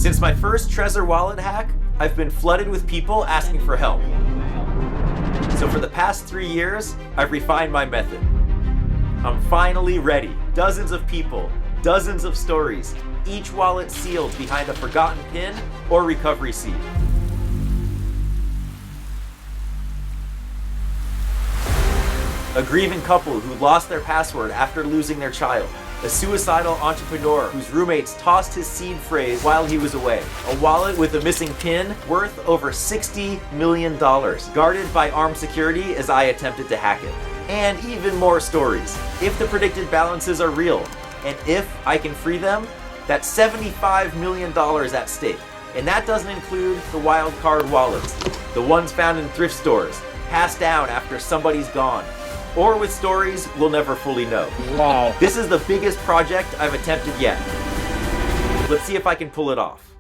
Since my first Trezor wallet hack, I've been flooded with people asking for help. So for the past 3 years, I've refined my method. I'm finally ready. Dozens of people, dozens of stories, each wallet sealed behind a forgotten pin or recovery seed. A grieving couple who lost their password after losing their child. A suicidal entrepreneur whose roommates tossed his seed phrase while he was away. A wallet with a missing pin worth over $60 million, guarded by armed security as I attempted to hack it. And even more stories. If the predicted balances are real, and if I can free them, that's $75 million at stake. And that doesn't include the wild card wallets, the ones found in thrift stores, passed down after somebody's gone, or with stories we'll never fully know. Wow. This is the biggest project I've attempted yet. Let's see if I can pull it off.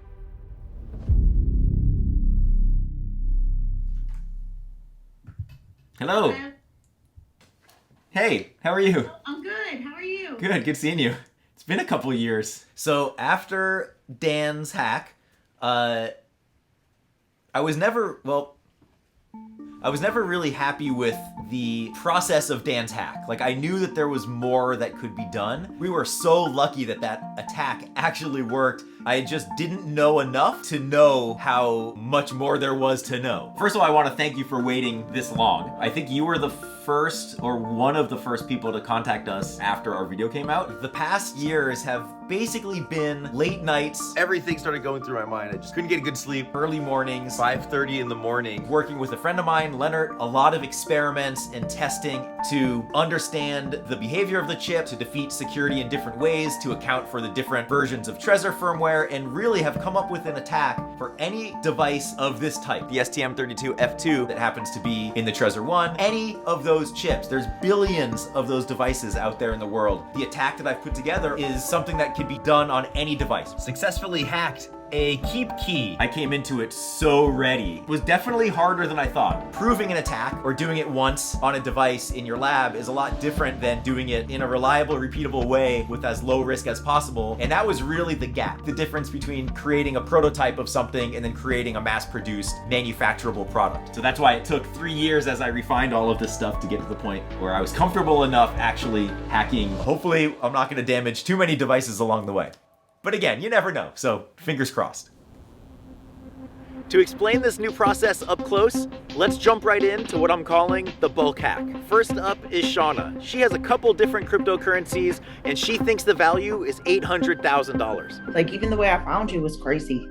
Hello. Hello. Hey, how are you? I'm good. How are you? Good seeing you. It's been a couple of years. So after Dan's hack, I was never really happy with the process of Dan's hack. Like, I knew that there was more that could be done. We were so lucky that that attack actually worked. I just didn't know enough to know how much more there was to know. First of all, I want to thank you for waiting this long. I think you were the first or one of the first people to contact us after our video came out. The past years have basically been late nights. Everything started going through my mind. I just couldn't get good sleep. Early mornings, 5:30 in the morning, working with a friend of mine, Leonard, a lot of experiments and testing to understand the behavior of the chip, to defeat security in different ways, to account for the different versions of Trezor firmware, and really have come up with an attack for any device of this type. The STM32F2 that happens to be in the Trezor 1, any of those chips. There's billions of those devices out there in the world. The attack that I've put together is something that can be done on any device. Successfully hacked a keep key. I came into it so ready. It was definitely harder than I thought. Proving an attack or doing it once on a device in your lab is a lot different than doing it in a reliable, repeatable way with as low risk as possible. And that was really the gap. The difference between creating a prototype of something and then creating a mass-produced, manufacturable product. So that's why it took 3 years as I refined all of this stuff to get to the point where I was comfortable enough actually hacking. Hopefully, I'm not gonna damage too many devices along the way. But again, you never know, so fingers crossed. To explain this new process up close, let's jump right into what I'm calling the bulk hack. First up is Shauna. She has a couple different cryptocurrencies and she thinks the value is $800,000. Like, even the way I found you was crazy.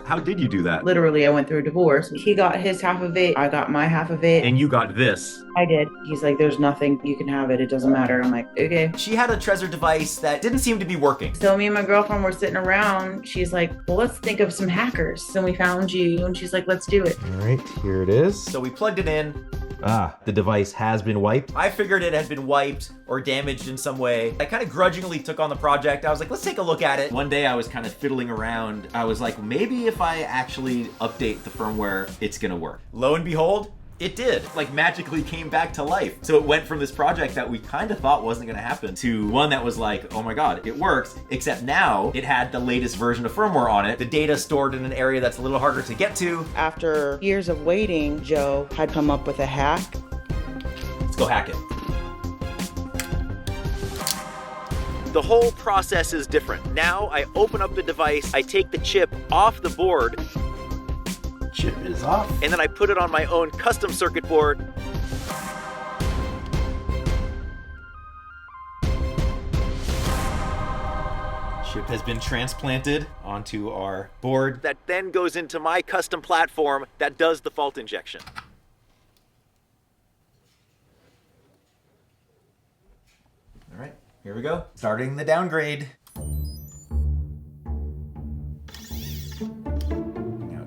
How did you do that? Literally, I went through a divorce. He got his half of it. I got my half of it. And you got this. I did. He's like, there's nothing. You can have it. It doesn't matter. I'm like, okay. She had a Trezor device that didn't seem to be working. So me and my girlfriend were sitting around. She's like, well, let's think of some hackers. So we found you. And she's like, let's do it. All right, here it is. So we plugged it in. The device has been wiped. I figured it had been wiped or damaged in some way. I kind of grudgingly took on the project. I was like, let's take a look at it. One day I was kind of fiddling around. I was like, maybe if I actually update the firmware, it's gonna work. Lo and behold, it did. Like, magically came back to life. So it went from this project that we kind of thought wasn't gonna happen to one that was like, oh my God, it works. Except now it had the latest version of firmware on it. The data stored in an area that's a little harder to get to. After years of waiting, Joe had come up with a hack. Let's go hack it. The whole process is different. Now I open up the device, I take the chip off the board. Chip is off. And then I put it on my own custom circuit board. Chip has been transplanted onto our board. That then goes into my custom platform that does the fault injection. All right, here we go. Starting the downgrade.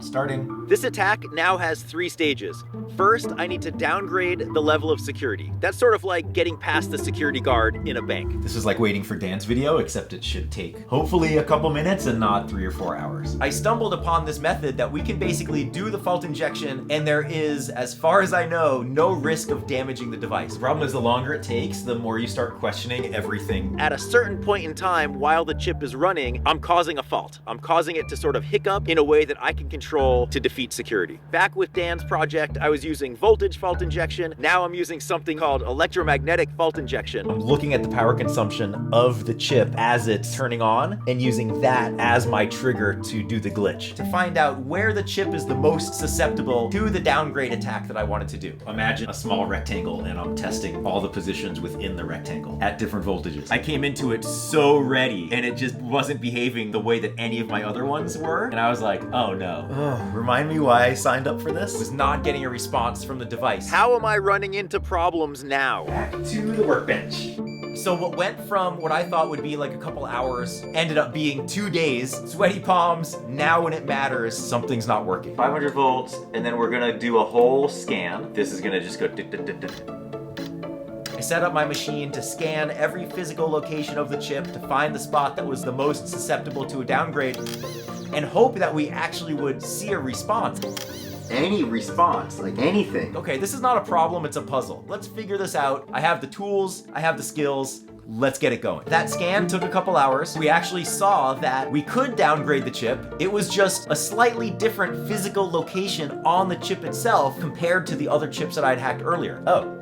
Starting. This attack now has 3 stages. First, I need to downgrade the level of security. That's sort of like getting past the security guard in a bank. This is like waiting for Dan's video, except it should take hopefully a couple minutes and not 3 or 4 hours. I stumbled upon this method that we can basically do the fault injection, and there is, as far as I know, no risk of damaging the device. The problem is the longer it takes, the more you start questioning everything. At a certain point in time, while the chip is running, I'm causing a fault. I'm causing it to sort of hiccup in a way that I can control to defeat security. Back with Dan's project, I was using voltage fault injection. Now I'm using something called electromagnetic fault injection. I'm looking at the power consumption of the chip as it's turning on and using that as my trigger to do the glitch, to find out where the chip is the most susceptible to the downgrade attack that I wanted to do. Imagine a small rectangle and I'm testing all the positions within the rectangle at different voltages. I came into it so ready and it just wasn't behaving the way that any of my other ones were. And I was like, oh no. Remind me why I signed up for this? I was not getting a response from the device. How am I running into problems now? Back to the workbench. So what went from what I thought would be like a couple hours ended up being 2 days. Sweaty palms. Now when it matters, something's not working. 500 volts, and then we're gonna do a whole scan. This is gonna just go I set up my machine to scan every physical location of the chip to find the spot that was the most susceptible to a downgrade and hope that we actually would see a response. Any response, like anything. Okay, this is not a problem, it's a puzzle. Let's figure this out. I have the tools, I have the skills. Let's get it going. That scan took a couple hours. We actually saw that we could downgrade the chip. It was just a slightly different physical location on the chip itself compared to the other chips that I'd hacked earlier. Oh,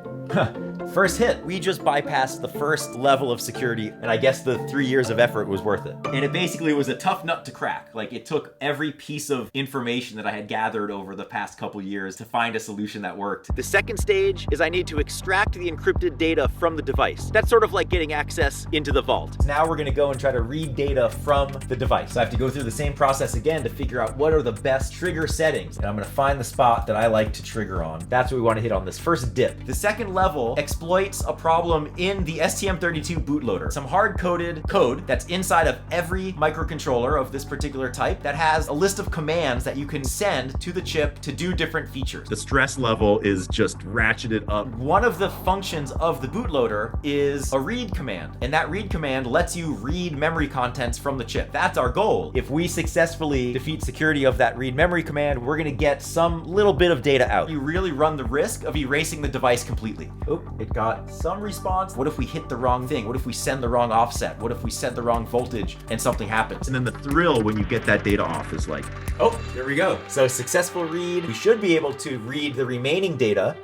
first hit. We just bypassed the first level of security, and I guess the 3 years of effort was worth it. And it basically was a tough nut to crack. Like, it took every piece of information that I had gathered over the past couple years to find a solution that worked. The second stage is I need to extract the encrypted data from the device. That's sort of like getting access into the vault. Now we're gonna go and try to read data from the device. So I have to go through the same process again to figure out what are the best trigger settings. And I'm gonna find the spot that I like to trigger on. That's what we wanna hit on this first dip. The second level exploits a problem in the STM32 bootloader. Some hard-coded code that's inside of every microcontroller of this particular type that has a list of commands that you can send to the chip to do different features. The stress level is just ratcheted up. One of the functions of the bootloader is a read command, and that read command lets you read memory contents from the chip. That's our goal. If we successfully defeat security of that read memory command, we're gonna get some little bit of data out. You really run the risk of erasing the device completely. Oh, it got some response. What if we hit the wrong thing? What if we send the wrong offset? What if we set the wrong voltage and something happens? And then the thrill when you get that data off is like, oh, there we go. So successful read. We should be able to read the remaining data.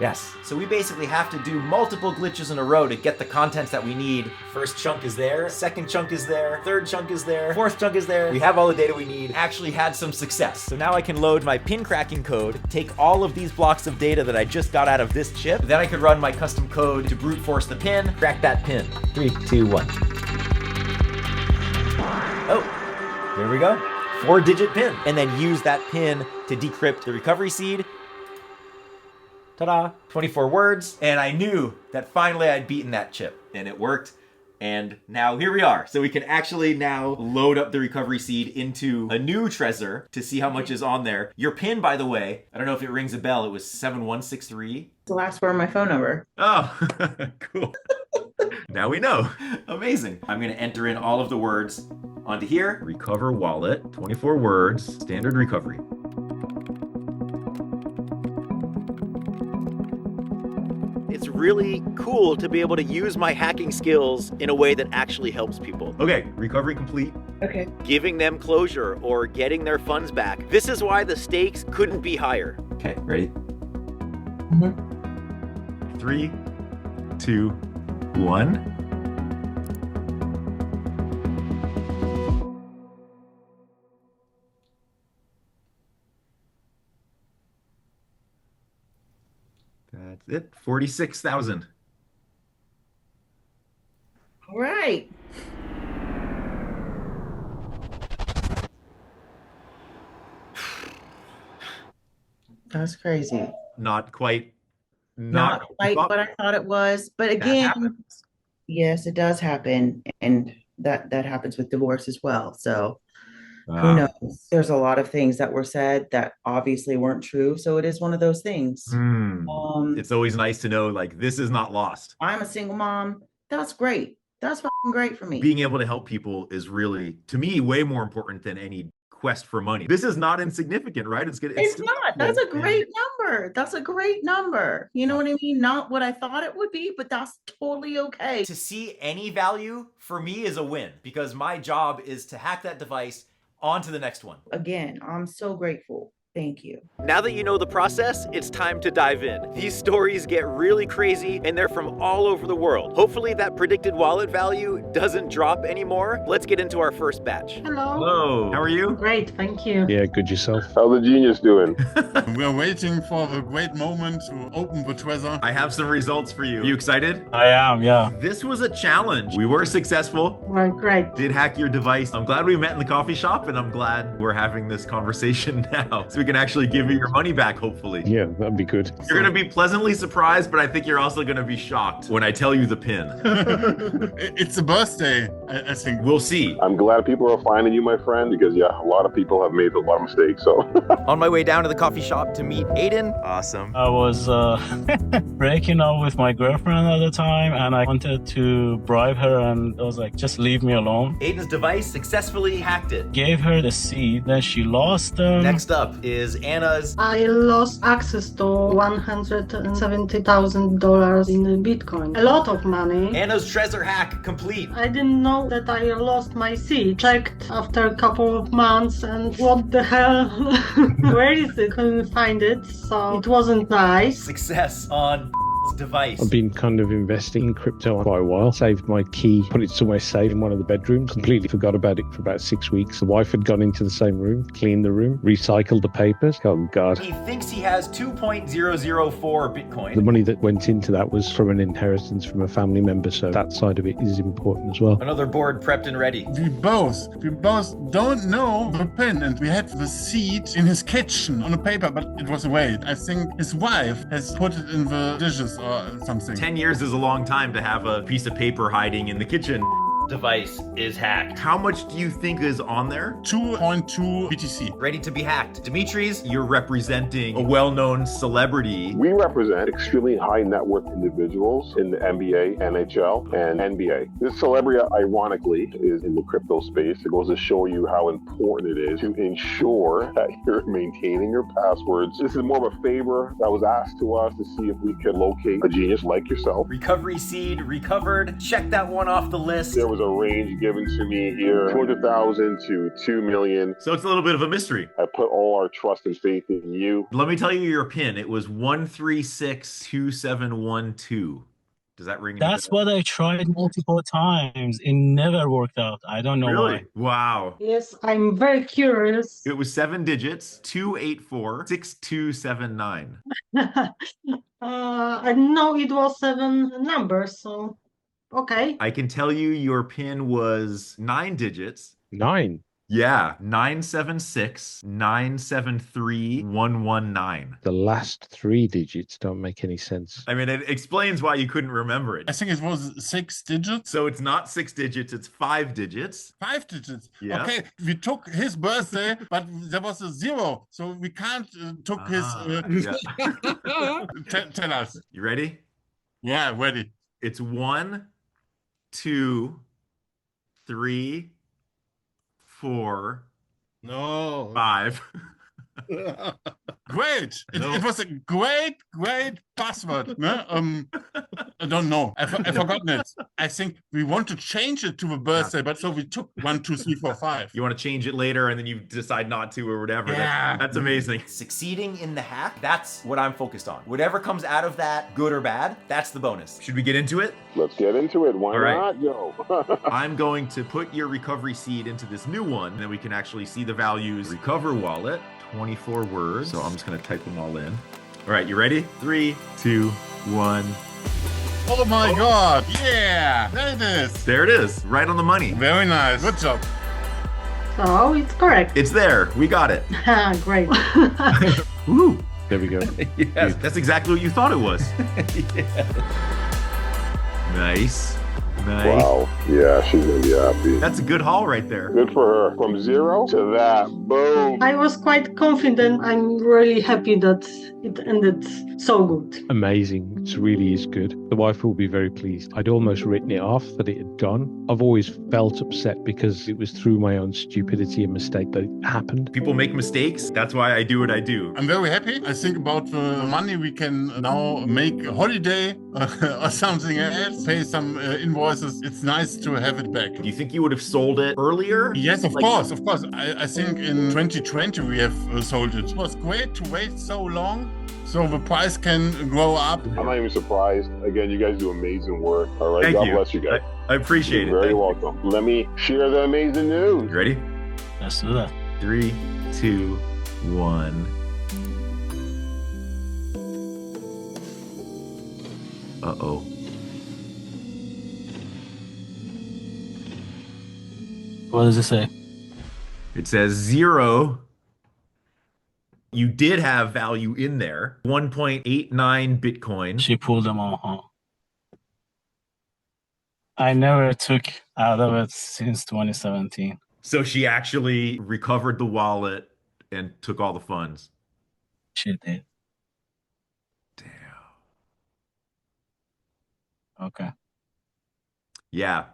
Yes. So we basically have to do multiple glitches in a row to get the contents that we need. First chunk is there, second chunk is there, third chunk is there, fourth chunk is there. We have all the data we need. Actually had some success. So now I can load my pin cracking code, take all of these blocks of data that I just got out of this chip. Then I could run my custom code to brute force the pin, crack that pin. 3, 2, 1. Oh, there we go. 4-digit pin. And then use that pin to decrypt the recovery seed. Ta-da, 24 words, and I knew that finally I'd beaten that chip, and it worked, and now here we are. So we can actually now load up the recovery seed into a new Trezor to see how much is on there. Your pin, by the way, I don't know if it rings a bell, it was 7163. The last word of my phone number. Oh, cool. Now we know. Amazing. I'm gonna enter in all of the words onto here. Recover wallet, 24 words, standard recovery. It's really cool to be able to use my hacking skills in a way that actually helps people. Okay, recovery complete. Okay. Giving them closure or getting their funds back. This is why the stakes couldn't be higher. Okay, ready? 3, 2, 1. That's it, 46,000. All right. That's crazy. Not quite. Not quite what I thought it was. But again, yes, it does happen. And that happens with divorce as well. So Who knows? There's a lot of things that were said that obviously weren't true. So it is one of those things. It's always nice to know, like, this is not lost. I'm a single mom. That's great. That's fucking great for me. Being able to help people is really, to me, way more important than any quest for money. This is not insignificant, right? It's not. That's a great number. That's a great number. You know what I mean? Not what I thought it would be, but that's totally okay. To see any value for me is a win, because my job is to hack that device on to the next one. Again, I'm so grateful. Thank you. Now that you know the process, it's time to dive in. These stories get really crazy and they're from all over the world. Hopefully that predicted wallet value doesn't drop anymore. Let's get into our first batch. Hello. Hello. How are you? Great, thank you. Yeah, good yourself. How's the genius doing? We're waiting for the great moment to open the Trezor. I have some results for you. Are you excited? I am, yeah. This was a challenge. We were successful. Well, great. Did hack your device. I'm glad we met in the coffee shop, and I'm glad we're having this conversation now. So we can actually give you your money back, hopefully. Yeah, that'd be good. You're going to be pleasantly surprised, but I think you're also going to be shocked when I tell you the pin. It's a birthday, I think. We'll see. I'm glad people are finding you, my friend, because yeah, a lot of people have made a lot of mistakes. So On my way down to the coffee shop to meet Aiden. Awesome. I was breaking up with my girlfriend at the time, and I wanted to bribe her, and I was like, just leave me alone. Aiden's device successfully hacked it. Gave her the seed, then she lost them. Next up is Anna's. I lost access to $170,000 in Bitcoin. A lot of money. Anna's Trezor hack complete. I didn't know that I lost my seed. Checked after a couple of months and what the hell? Where is it? Couldn't find it, so it wasn't nice. Success on device. I've been kind of investing in crypto for quite a while. Saved my key, put it somewhere safe in one of the bedrooms. Completely forgot about it for about 6 weeks. The wife had gone into the same room, cleaned the room, recycled the papers. Oh, God. He thinks he has 2.004 Bitcoin. The money that went into that was from an inheritance from a family member, so that side of it is important as well. Another board prepped and ready. We both don't know the pin, and we had the seed in his kitchen on a paper, but it was away. I think his wife has put it in the dishes or something. 10 years is a long time to have a piece of paper hiding in the kitchen. Device is hacked. How much do you think is on there? 2.2 BTC. Ready to be hacked. Dimitris, you're representing a well-known celebrity. we represent extremely high net worth individuals in the NBA, NHL, and NBA. This celebrity, ironically, is in the crypto space. It goes to show you how important it is to ensure that you're maintaining your passwords. This is more of a favor that was asked to us to see if we could locate a genius like yourself. Recovery seed recovered. Check that one off the list. There was a range given to me here, 200,000 to 2 million. So it's a little bit of a mystery. I put all our trust and faith in you. Let me tell you your pin. It was 1362712. Does that ring? That's what I tried multiple times. It never worked out. I don't know Really? Wow. Yes, I'm very curious. It was 7 digits, 2846279. I know it was 7 numbers, so okay. I can tell you your pin was 9 digits. why. 9. Yeah, 976973119. The last 3 digits don't make any sense. I mean, it explains why you couldn't remember it. I think it was 6 digits. So it's not 6 digits, it's 5 digits. 5 digits. Yeah. Okay, we took his birthday, but there was a 0, so we can't took his. Yeah. Tell us. You ready? Yeah, ready. It's 1, 2, 3, 4, No. 5. Great. No. It was a great password. No? I don't know. I forgotten it. I think we want to change it to the birthday, but so we took 1, 2, 3, 4, 5. You want to change it later and then you decide not to or whatever. Yeah. That's amazing. Succeeding in the hack, that's what I'm focused on. Whatever comes out of that, good or bad, that's the bonus. Should we get into it? Let's get into it. Why All right. not, Joe? I'm going to put your recovery seed into this new one, and then we can actually see the values. Recover wallet, 24 words. So I'm just going to type them all in. All right, you ready? 3, 2, 1. Oh my God. Yeah. There it is. There it is, right on the money. Very nice. Good job. So it's correct. It's there. We got it. Great. Woo! There we go. Yes, that's exactly what you thought it was. Yeah. Nice. Nice. Wow. Yeah, she's gonna be happy. That's a good haul right there. Good for her. From 0 to that. Boom. I was quite confident. I'm really happy that it ended so good. Amazing. It really is good. The wife will be very pleased. I'd almost written it off that it had gone. I've always felt upset because it was through my own stupidity and mistake that it happened. People make mistakes. That's why I do what I do. I'm very happy. I think about the money we can now make a holiday or something else, pay some invoices. It's nice to have it back. Do you think you would have sold it earlier? Yes, of course. I think in 2020 we have sold it. It was great to wait so long, so the price can grow up. I'm not even surprised. Again, you guys do amazing work. All right, Thank God you. bless you guys. I appreciate it. You're very Thank you. welcome. Let me share the amazing news. You ready? Let's do that. 3, 2, 1. Uh-oh. What does it say? It says 0. You did have value in there. 1.89 Bitcoin. She pulled them all, huh? I never took out of it since 2017. So she actually recovered the wallet and took all the funds. She did. Damn. Okay. Yeah.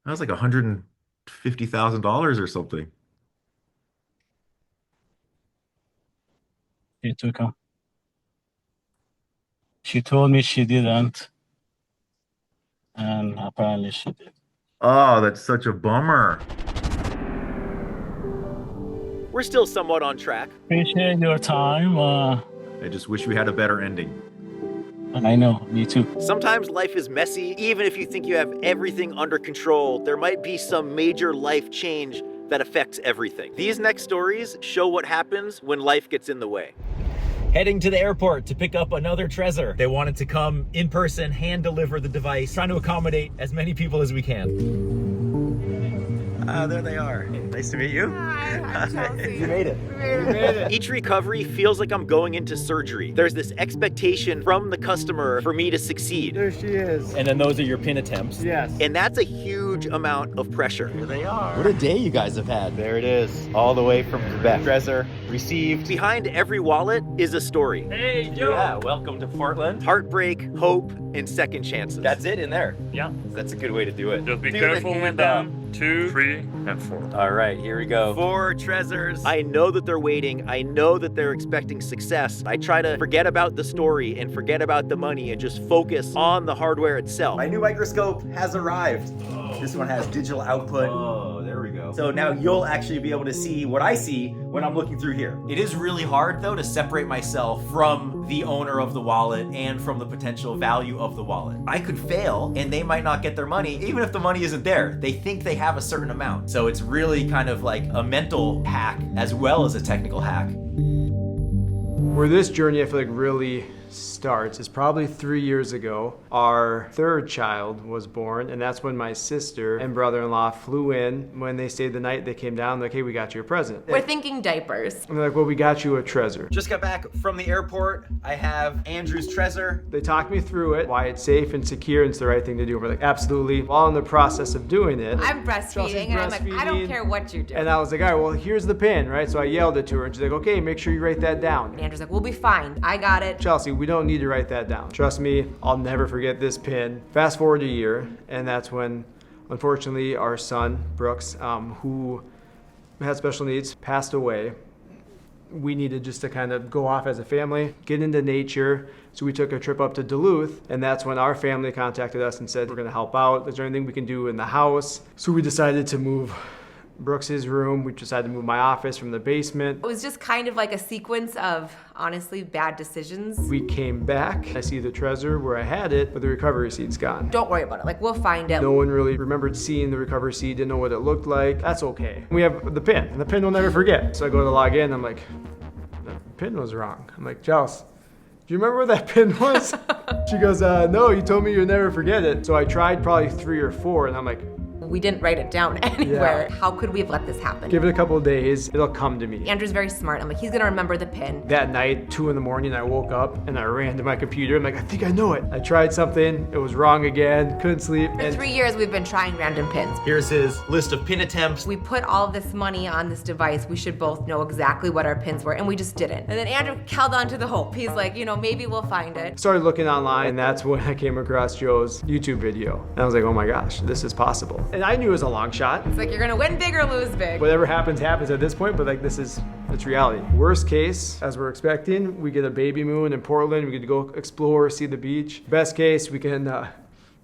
That was like $150,000 or something. She took them. She told me she didn't. And apparently she did. Oh, that's such a bummer. We're still somewhat on track. Appreciate your time. I just wish we had a better ending. I know, me too. Sometimes life is messy. Even if you think you have everything under control, there might be some major life change that affects everything. These next stories show what happens when life gets in the way. Heading to the airport to pick up another Trezor. They wanted to come in person, hand deliver the device, trying to accommodate as many people as we can. There they are. Nice to meet you. Hi, I'm Chelsea. You made it. Each recovery feels like I'm going into surgery. There's this expectation from the customer for me to succeed. There she is. And then those are your pin attempts. Yes. And that's a huge amount of pressure. Here they are. What a day you guys have had. There it is. All the way from Quebec. Trezor received. Behind every wallet is a story. Hey, Joe. Yeah, welcome to Portland. Heartbreak, hope, and second chances. That's it in there. Yeah. That's a good way to do it. Just be Do careful the with hand them. 2, 3, and 4. All right, here we go. 4 Trezors. I know that they're waiting. I know that they're expecting success. I try to forget about the story and forget about the money and just focus on the hardware itself. My new microscope has arrived. This one has digital output. Oh, there we go. So now you'll actually be able to see what I see when I'm looking through here. It is really hard, though, to separate myself from the owner of the wallet and from the potential value of the wallet. I could fail, and they might not get their money, even if the money isn't there. They think they have a certain amount. So it's really kind of like a mental hack as well as a technical hack. Where this journey I feel like really starts is probably 3 years ago. Our third child was born, and that's when my sister and brother-in-law flew in. When they stayed the night, they came down like, hey, we got you a present. We're thinking diapers. And they're like, well, we got you a Trezor. Just got back from the airport. I have Andrew's Trezor. They talked me through it, why it's safe and secure and it's the right thing to do. We're like, absolutely. While in the process of doing it, I'm breastfeeding, and I'm like, I don't care what you do. and I was like, all right, well, here's the pin, right? So I yelled it to her, and she's like, okay, make sure you write that down. And Andrew's like, we'll be fine. I got it. Chelsea, we don't need to write that down. Trust me, I'll never forget this pin. Fast forward a year, and that's when, unfortunately, our son, Brooks, who had special needs, passed away. We needed just to kind of go off as a family, get into nature. So we took a trip up to Duluth, and that's when our family contacted us and said, we're gonna help out. Is there anything we can do in the house? So we decided to move Brooks's room. We decided to move my office from the basement. It was just kind of like a sequence of, honestly, bad decisions. We came back. I see the Trezor where I had it, but the recovery seat's gone. Don't worry about it. Like, we'll find it. No one really remembered seeing the recovery seat, didn't know what it looked like. That's okay. We have the pin, and the pin we'll never forget. So I go to log in, I'm like, the pin was wrong. I'm like, Chelsea, do you remember where that pin was? She goes, no, you told me you'd never forget it. So I tried probably 3 or 4, and I'm like, We didn't write it down anywhere. How could we have let this happen? Give it a couple of days, it'll come to me. Andrew's very smart. I'm like, he's gonna remember the pin. That night, 2 in the morning, I woke up and I ran to my computer. I'm like, I think I know it. I tried something, it was wrong again, couldn't sleep. For 3 years, we've been trying random pins. Here's his list of pin attempts. We put all of this money on this device. We should both know exactly what our pins were, and we just didn't. And then Andrew held on to the hope. He's like, you know, maybe we'll find it. Started looking online, and that's when I came across Joe's YouTube video. And I was like, oh my gosh, this is possible. And I knew it was a long shot. It's like, you're gonna win big or lose big. Whatever happens, happens at this point, but like it's reality. Worst case, as we're expecting, we get a baby moon in Portland. We get to go explore, see the beach. Best case, we can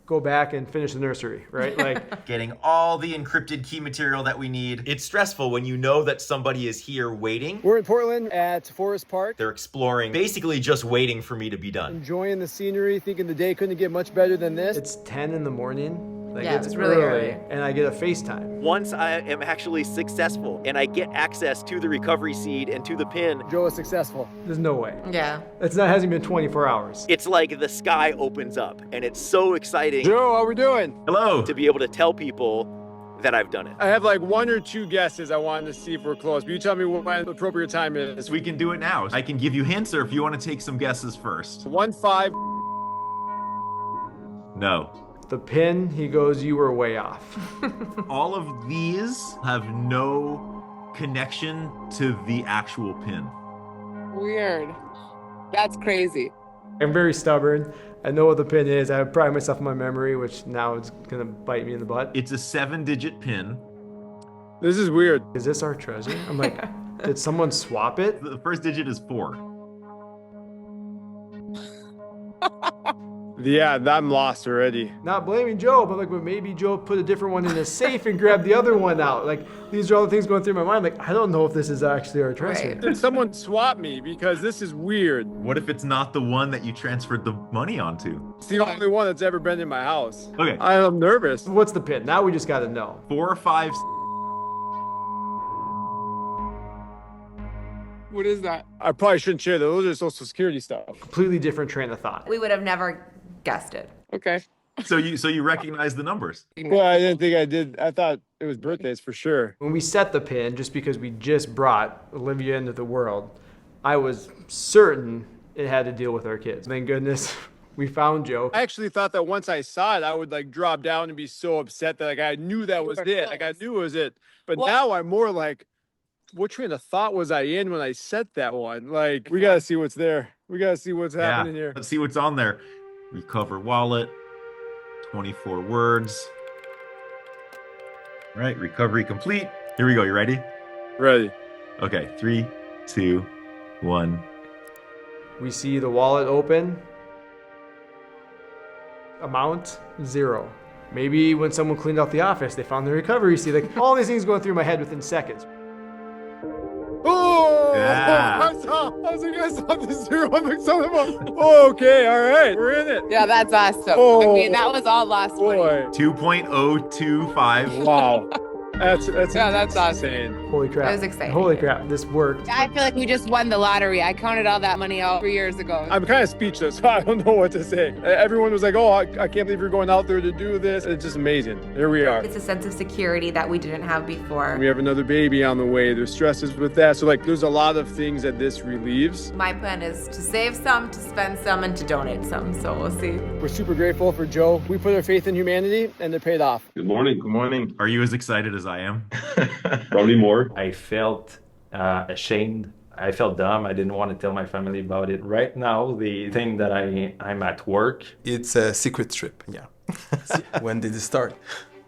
go back and finish the nursery, right? Like getting all the encrypted key material that we need. It's stressful when you know that somebody is here waiting. We're in Portland at Forest Park. They're exploring, basically just waiting for me to be done. Enjoying the scenery, thinking the day couldn't get much better than this. It's 10 in the morning. Like Yeah, it's it's really early. and I get a FaceTime. Once I am actually successful and I get access to the recovery seed and to the pin, Joe is successful. There's no way. Yeah. Hasn't been 24 hours. it's like the sky opens up and it's so exciting Joe, how we doing? Hello. To be able to tell people that I've done it. I have like 1 or 2 guesses I wanted to see if we're close. But you tell me when the appropriate time is. We can do it now. I can give you hints, or if you want to take some guesses first. 1-5. No. The pin, he goes, you were way off. All of these have no connection to the actual pin. Weird. That's crazy. I'm very stubborn. I know what the pin is. I pride myself on my memory, which now it's gonna bite me in the butt. It's a 7-digit pin. This is weird. Is this our treasure? I'm like, did someone swap it? The first digit is 4. Yeah, I'm lost already. Not blaming Joe, but maybe Joe put a different one in the safe and grabbed the other one out. Like, these are all the things going through my mind. Like, I don't know if this is actually our treasure. Right. Did someone swap me? Because this is weird. What if it's not the one that you transferred the money onto? It's the only one that's ever been in my house. Okay. I'm nervous. What's the pin? Now we just gotta know. 4, 5. What is that? I probably shouldn't share those. Those are social security stuff. Completely different train of thought. We would have never guessed it. Okay. So you recognize the numbers. Well, I didn't think I did. I thought it was birthdays for sure. When we set the pin, just because we just brought Olivia into the world, I was certain it had to deal with our kids. Thank goodness we found Joe. I actually thought that once I saw it, I would like drop down and be so upset that like I knew that was it. Like I knew it was it. But now I'm more like, what train of thought was I in when I set that one? Like, we gotta see what's there. We gotta see what's happening here. Let's see what's on there. Recover wallet. 24 words. All right, recovery complete. Here we go. You ready? Ready. Okay, 3, 2, 1. We see the wallet open. Amount 0. Maybe when someone cleaned out the office, they found the recovery. See, like all these things going through my head within seconds. Oh! Yeah. I saw the 0. I'm like, oh, okay, all right, we're in it. Yeah, that's awesome. Oh, I mean, that was all lost money. Boy. 2.025. Wow. That's awesome. Holy crap. That was exciting. Holy crap, this worked. I feel like we just won the lottery. I counted all that money out 3 years ago. I'm kind of speechless. I don't know what to say. Everyone was like, oh, I can't believe you're going out there to do this. It's just amazing. Here we are. It's a sense of security that we didn't have before. We have another baby on the way. There's stresses with that. So like, there's a lot of things that this relieves. My plan is to save some, to spend some, and to donate some. So we'll see. We're super grateful for Joe. We put our faith in humanity and it paid off. Good morning. Good morning. Are you as excited as I am? Probably more. I felt ashamed. I felt dumb. I didn't want to tell my family about it. Right now, the thing that I'm at work. It's a secret trip, yeah. When did it start?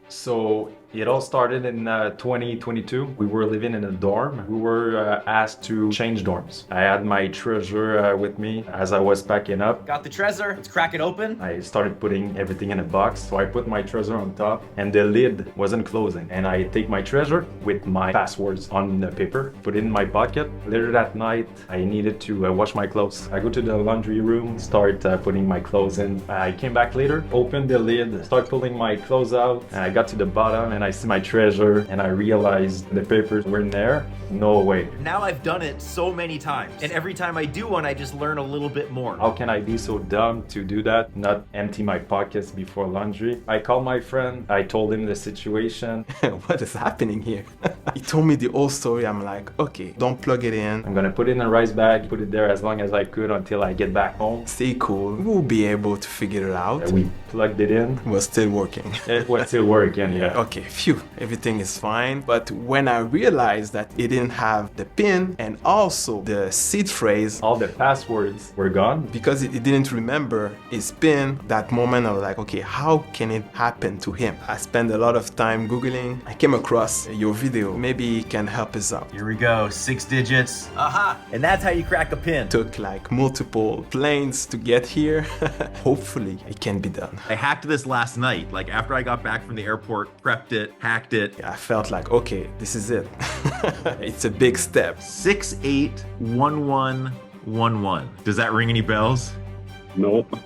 So it all started in 2022. We were living in a dorm. We were asked to change dorms. I had my Trezor with me as I was packing up. Got the Trezor. Let's crack it open. I started putting everything in a box. So I put my Trezor on top and the lid wasn't closing. And I take my Trezor with my passwords on the paper, put it in my pocket. Later that night, I needed to wash my clothes. I go to the laundry room, start putting my clothes in. I came back later, opened the lid, start pulling my clothes out. And I got to the bottom and I see my treasure and I realized the papers weren't there. No way. Now I've done it so many times, and every time I do one, I just learn a little bit more. How can I be so dumb to do that? Not empty my pockets before laundry. I called my friend. I told him the situation. What is happening here? He told me the whole story. I'm like, okay, don't plug it in. I'm gonna put it in a rice bag, put it there as long as I could until I get back home. Stay cool. We'll be able to figure it out. We plugged it in. It was still working. It was still working, yeah. Okay, phew, everything is fine. But when I realized that it didn't have the pin and also the seed phrase, all the passwords were gone. Because it didn't remember his pin, that moment I was like, okay, how can it happen to him? I spent a lot of time Googling. I came across your video. Maybe it can help us out. Here we go, 6 digits. Aha! And that's how you crack a pin. Took like multiple planes to get here. Hopefully it can be done. I hacked this last night. Like after I got back from the airport, prepped it, hacked it. Yeah, I felt like, okay, this is it. It's a big step. 681111. Does that ring any bells? Nope.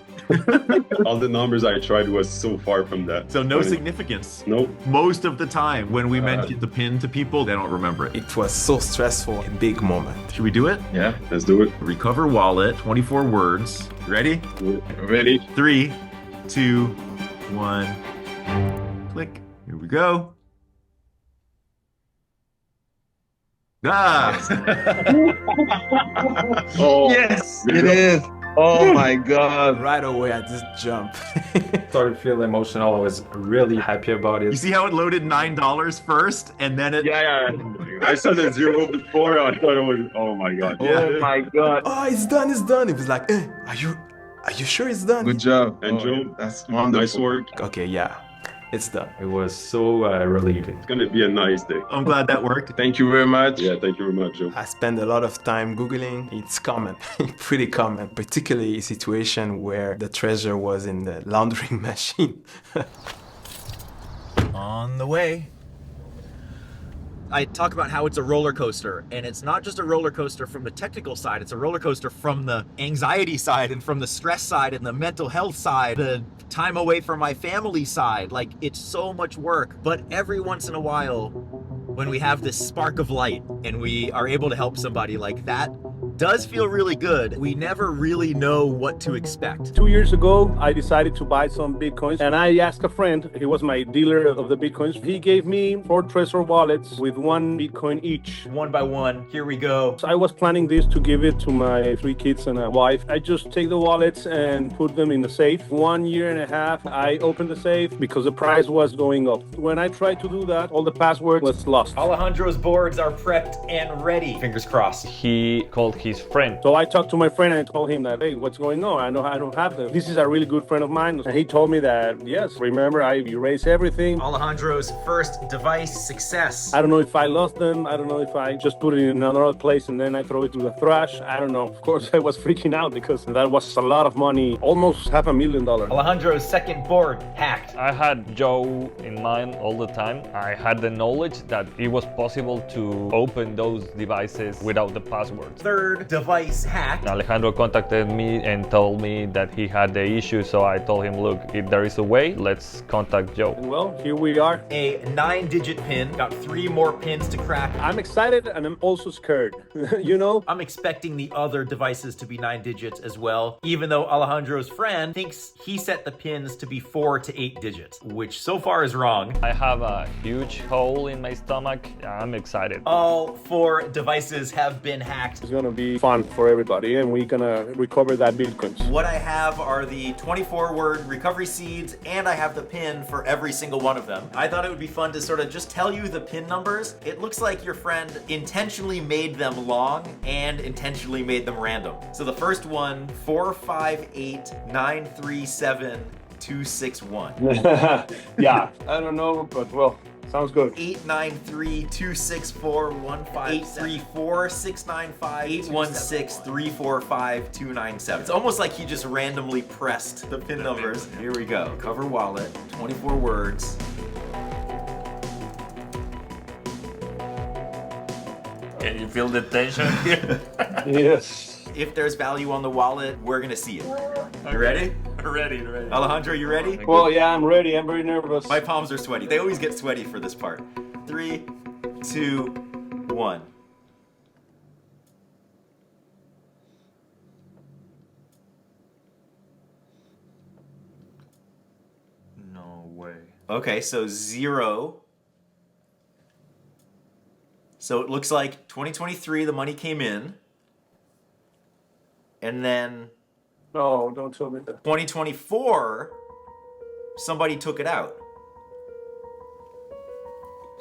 All the numbers I tried was so far from that. So no significance. Nope. Most of the time when we mention the pin to people, they don't remember it. It was so stressful, a big moment. Should we do it? Yeah, let's do it. Recover wallet, 24 words. Ready? Ready. 3, 2, 1. Click. Here we go. Ah! Oh, yes, it is. Oh my God. Right away I just jumped. Started to feel emotional. I was really happy about it. You see how it loaded $9 first and then it... Yeah. I saw the 0 before. I thought it was... Oh my God. Oh my God. Oh, it's done. It was like, are you sure it's done? Good job. And Joe, that's wonderful. Nice work. Okay, yeah. It's done. It was so relieving. It's gonna be a nice day. I'm glad that worked. Thank you very much. Yeah, thank you very much, Joe. I spend a lot of time Googling. It's common, pretty common, particularly a situation where the treasure was in the laundering machine. On the way. I talk about how it's a roller coaster, and it's not just a roller coaster from the technical side, it's a roller coaster from the anxiety side and from the stress side and the mental health side, the time away from my family side. Like, it's so much work, but every once in a while, when we have this spark of light and we are able to help somebody, like, that does feel really good. We never really know what to expect. 2 years ago, I decided to buy some Bitcoins, and I asked a friend, he was my dealer of the Bitcoins. He gave me 4 Trezor wallets with 1 Bitcoin each. One by one, here we go. So I was planning this to give it to my 3 kids and a wife. I just take the wallets and put them in the safe. 1 year and a half, I opened the safe because the price was going up. When I tried to do that, all the password was lost. Alejandro's boards are prepped and ready. Fingers crossed. He called his friend. So I talked to my friend and I told him that, hey, what's going on? I know I don't have them. This is a really good friend of mine. And he told me that, yes, remember, I erased everything. Alejandro's first device success. I don't know if I lost them. I don't know if I just put it in another place and then I throw it to the trash. I don't know. Of course, I was freaking out because that was a lot of money, almost $500,000. Alejandro's second board hacked. I had Joe in mind all the time. I had the knowledge that it was possible to open those devices without the password. Third device hacked. Alejandro contacted me and told me that he had the issue, so I told him, look, if there is a way, let's contact Joe. Well, here we are. A 9-digit pin. Got 3 more pins to crack. I'm excited and I'm also scared. You know? I'm expecting the other devices to be 9 digits as well, even though Alejandro's friend thinks he set the pins to be 4 to 8 digits, which so far is wrong. I have a huge hole in my stomach. I'm excited. All 4 devices have been hacked. It's gonna be fun for everybody and we're gonna recover that Bitcoins. What I have are the 24-word recovery seeds, and I have the pin for every single one of them. I thought it would be fun to sort of just tell you the pin numbers. It looks like your friend intentionally made them long and intentionally made them random. So the first one, 458937261. Yeah, I don't know, but well, sounds good. 893-264-157-834-695-816-345-297. It's almost like he just randomly pressed the pin numbers. Here we go. Cover wallet, 24 words. Can you feel the tension here? Yes. If there's value on the wallet, we're gonna see it. You ready? Ready. Alejandro, you ready? Well, yeah, I'm ready. I'm very nervous. My palms are sweaty. They always get sweaty for this part. 3, 2, 1. No way. Okay, so 0. So it looks like 2023, the money came in. And then No, don't tell me that. 2024, somebody took it out.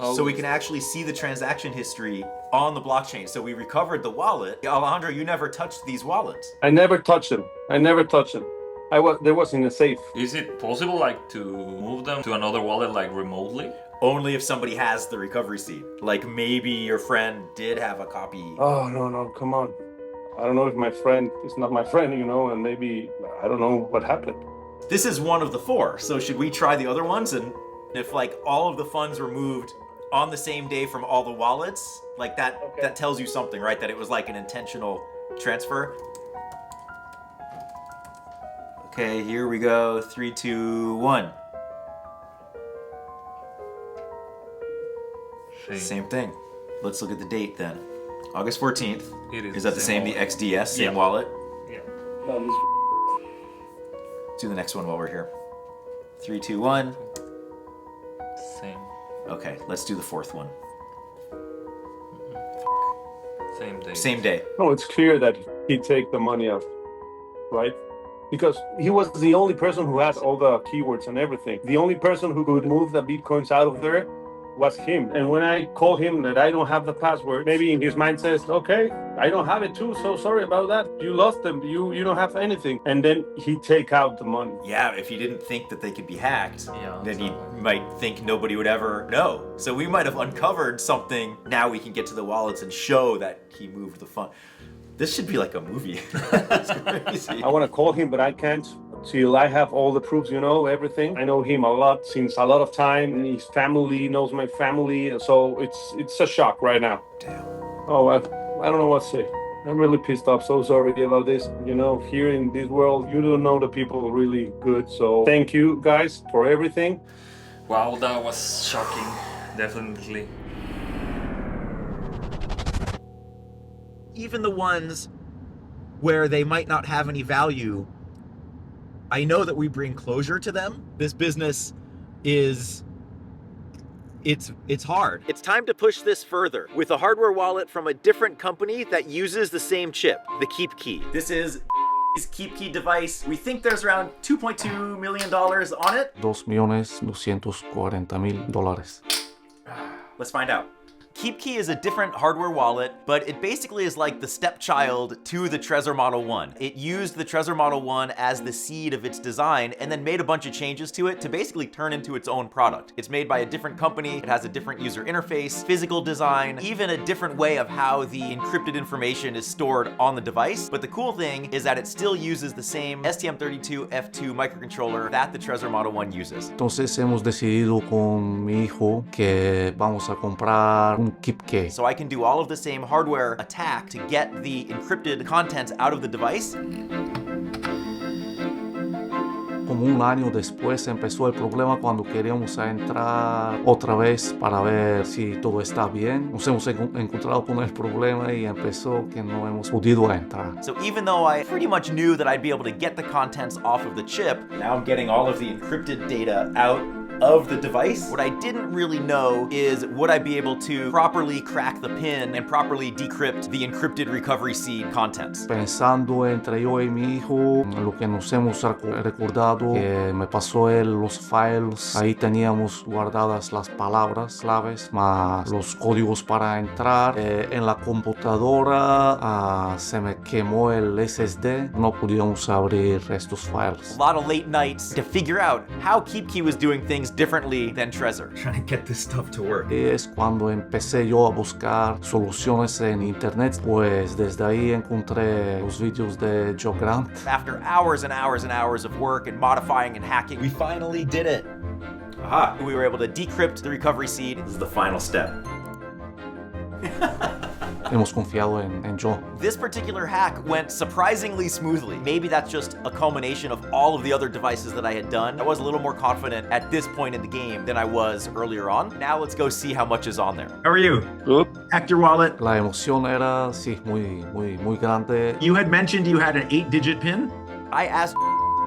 So we can actually see the transaction history on the blockchain. So we recovered the wallet. Alejandro, you never touched these wallets. I never touched them. There was in a safe. Is it possible to move them to another wallet remotely? Only if somebody has the recovery seed. Like maybe your friend did have a copy. Oh, no, come on. I don't know if my friend is not my friend, and maybe, I don't know what happened. This is one of the 4. So should we try the other ones? And if all of the funds were moved on the same day from all the wallets, that tells you something, right? That it was an intentional transfer. Okay, here we go. 3, 2, 1. Same thing. Let's look at the date then. August 14th. It is. Is that the same? The XDS, same wallet? Yeah. Let's do the next one while we're here. 3, 2, 1. Same. Okay, let's do the 4th one. Same day. Same day. No, it's clear that he'd take the money out, right? Because he was the only person who has all the keywords and everything. The only person who could move the Bitcoins out of there was him. And when I call him that I don't have the password, maybe in his mind says, okay, I don't have it too, so sorry about that. You lost them, you don't have anything. And then he take out the money. Yeah, if he didn't think that they could be hacked, then he might think nobody would ever know. So we might have uncovered something. Now we can get to the wallets and show that he moved the fund. This should be like a movie. That's crazy. I want to call him, but I can't till I have all the proofs, everything. I know him a lot since a lot of time, and his family knows my family, so it's a shock right now. Damn. Oh, I don't know what to say. I'm really pissed off. So sorry about this. Here in this world, you don't know the people really good. So thank you guys for everything. Wow, that was shocking. Definitely. Even the ones where they might not have any value, I know that we bring closure to them. This business it's hard. It's time to push this further with a hardware wallet from a different company that uses the same chip, the KeepKey. This is KeepKey device. We think there's around $2.2 million on it. $2,240,000. Let's find out. KeepKey is a different hardware wallet, but it basically is like the stepchild to the Trezor Model 1. It used the Trezor Model 1 as the seed of its design and then made a bunch of changes to it to basically turn into its own product. It's made by a different company, it has a different user interface, physical design, even a different way of how the encrypted information is stored on the device. But the cool thing is that it still uses the same STM32F2 microcontroller that the Trezor Model 1 uses. Entonces hemos decidido con mi hijo que vamos a comprar un KeepKey. So I can do all of the same hardware attack to get the encrypted contents out of the device. Como un año después empezó el problema cuando queríamos entrar otra vez para ver si todo está bien. Nos hemos encontrado con el problema y empezó que no hemos podido entrar. So even though I pretty much knew that I'd be able to get the contents off of the chip, now I'm getting all of the encrypted data out of the device. What I didn't really know is would I be able to properly crack the pin and properly decrypt the encrypted recovery seed contents. Pensando entre yo y mi hijo, lo que nos hemos recordado, que me pasó él los files, ahí teníamos guardadas las palabras claves, más los códigos para entrar. En la computadora se me quemó el SSD, no podíamos abrir estos files. A lot of late nights to figure out how KeepKey was doing things differently than Trezor. Trying to get this stuff to work. Es cuando empecé yo a buscar soluciones en internet, pues desde ahí encontré los vídeos de Joe Grant. After hours and hours and hours of work and modifying and hacking, we finally did it. Aha! We were able to decrypt the recovery seed. This is the final step. hemos confiado en yo. This particular hack went surprisingly smoothly. Maybe that's just a culmination of all of the other devices that I had done. I was a little more confident at this point in the game than I was earlier on. Now let's go see how much is on there. How are you? Good. Hacked your wallet. La emoción era, sí, muy grande. You had mentioned you had an 8-digit PIN? I asked,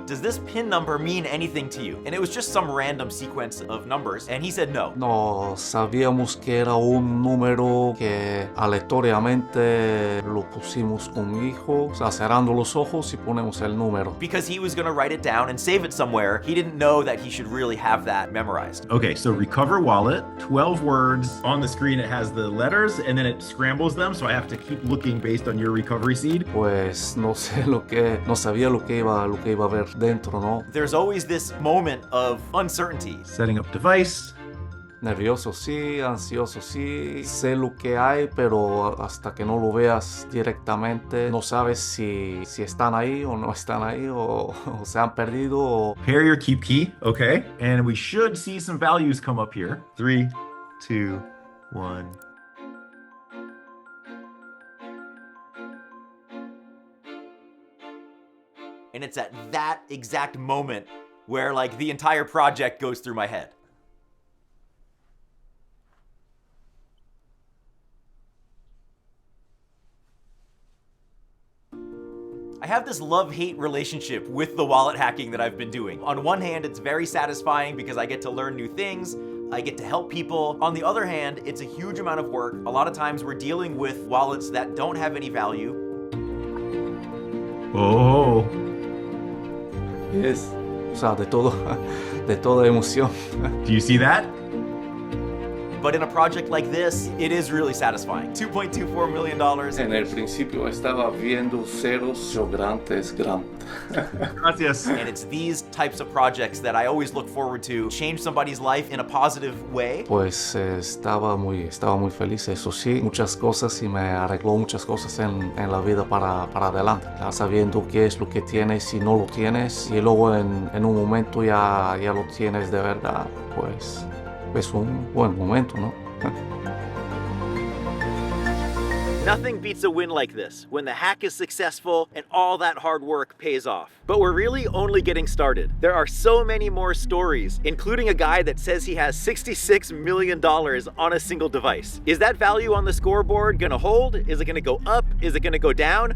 does this PIN number mean anything to you? And it was just some random sequence of numbers, and he said no. No, sabíamos que era un número que aleatoriamente lo pusimos con mi hijo, o sea, cerrando los ojos y ponemos el número. Because he was gonna write it down and save it somewhere, he didn't know that he should really have that memorized. Okay, so recover wallet, 12 words. On the screen it has the letters and then it scrambles them, so I have to keep looking based on your recovery seed. Pues no sabía lo que iba a ver dentro, ¿no? There's always this moment of uncertainty. Setting up device. Nervioso sí, ansioso sí, sé lo que hay, pero hasta que no lo veas directamente no sabes si están ahí o no están ahí o se han perdido o... Pair your keep key, okay. And we should see some values come up here. 3, 2, 1. And it's at that exact moment where like the entire project goes through my head. I have this love-hate relationship with the wallet hacking that I've been doing. On one hand, it's very satisfying because I get to learn new things, I get to help people. On the other hand, it's a huge amount of work. A lot of times we're dealing with wallets that don't have any value. Oh. Yes. O sea, de toda emoción. Do you see that? But in a project like this, it is really satisfying. $2.24 million. En el principio estaba viendo ceros grandes. Gracias. And it's these types of projects that I always look forward to change somebody's life in a positive way. Pues estaba muy feliz, eso sí, muchas cosas y me arregló muchas cosas en la vida para adelante. Ya sabiendo qué es lo que tienes y no lo tienes y luego en un momento ya lo tienes de verdad, pues es un buen momento, ¿no? Nothing beats a win like this, when the hack is successful and all that hard work pays off. But we're really only getting started. There are so many more stories, including a guy that says he has $66 million on a single device. Is that value on the scoreboard gonna hold? Is it gonna go up? Is it gonna go down?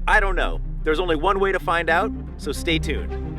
I don't know. There's only one way to find out, so stay tuned.